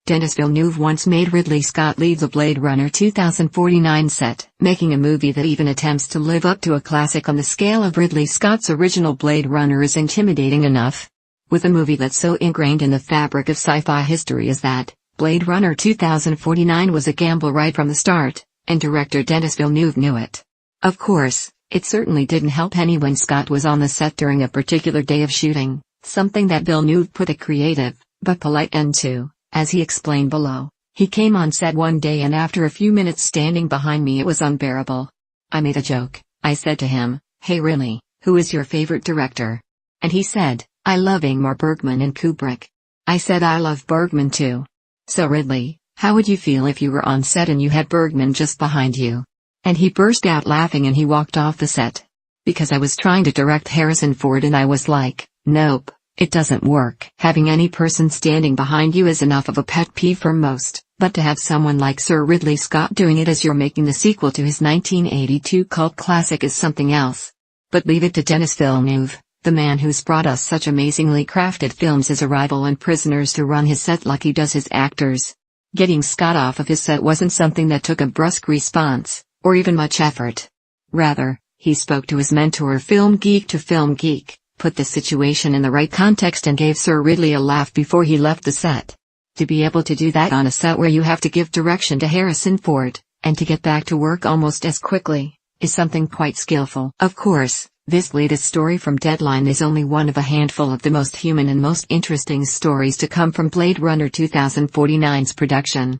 Denis Villeneuve once made Ridley Scott leave the Blade Runner 2049 set. Making a movie that even attempts to live up to a classic on the scale of Ridley Scott's original Blade Runner is intimidating enough. With a movie that's so ingrained in the fabric of sci-fi history as that, Blade Runner 2049 was a gamble right from the start, and director Denis Villeneuve knew it. Of course, it certainly didn't help any when Scott was on the set during a particular day of shooting, something that Villeneuve put a creative, but polite end to. As he explained below, he came on set one day and after a few minutes standing behind me it was unbearable. I made a joke. I said to him, "Hey Ridley, who is your favorite director?" And he said, "I love Ingmar Bergman and Kubrick." I said, "I love Bergman too." "So Ridley, how would you feel if you were on set and you had Bergman just behind you?" And he burst out laughing and he walked off the set. Because I was trying to direct Harrison Ford and I was like, nope. It doesn't work. Having any person standing behind you is enough of a pet peeve for most, but to have someone like Sir Ridley Scott doing it as you're making the sequel to his 1982 cult classic is something else. But leave it to Denis Villeneuve, the man who's brought us such amazingly crafted films as Arrival and Prisoners to run his set like he does his actors. Getting Scott off of his set wasn't something that took a brusque response, or even much effort. Rather, he spoke to his mentor film geek to film geek, put the situation in the right context and gave Sir Ridley a laugh before he left the set. To be able to do that on a set where you have to give direction to Harrison Ford, and to get back to work almost as quickly, is something quite skillful. Of course, this latest story from Deadline is only one of a handful of the most human and most interesting stories to come from Blade Runner 2049's production.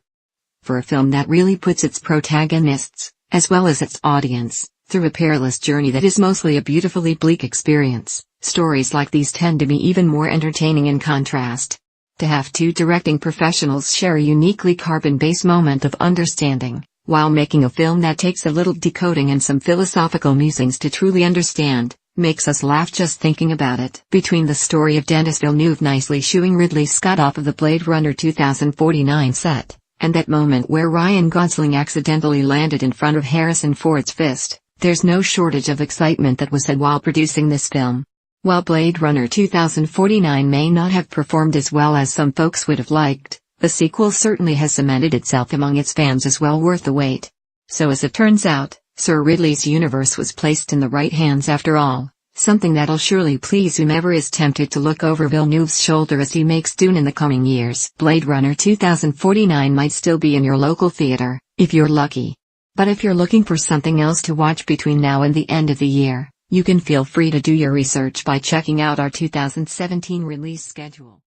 For a film that really puts its protagonists, as well as its audience, through a perilous journey that is mostly a beautifully bleak experience, stories like these tend to be even more entertaining in contrast. To have two directing professionals share a uniquely carbon-based moment of understanding, while making a film that takes a little decoding and some philosophical musings to truly understand, makes us laugh just thinking about it. Between the story of Denis Villeneuve nicely shooing Ridley Scott off of the Blade Runner 2049 set, and that moment where Ryan Gosling accidentally landed in front of Harrison Ford's fist, there's no shortage of excitement that was had while producing this film. While Blade Runner 2049 may not have performed as well as some folks would have liked, the sequel certainly has cemented itself among its fans as well worth the wait. So as it turns out, Sir Ridley's universe was placed in the right hands after all, something that'll surely please whomever is tempted to look over Villeneuve's shoulder as he makes Dune in the coming years. Blade Runner 2049 might still be in your local theater, if you're lucky. But if you're looking for something else to watch between now and the end of the year, you can feel free to do your research by checking out our 2017 release schedule.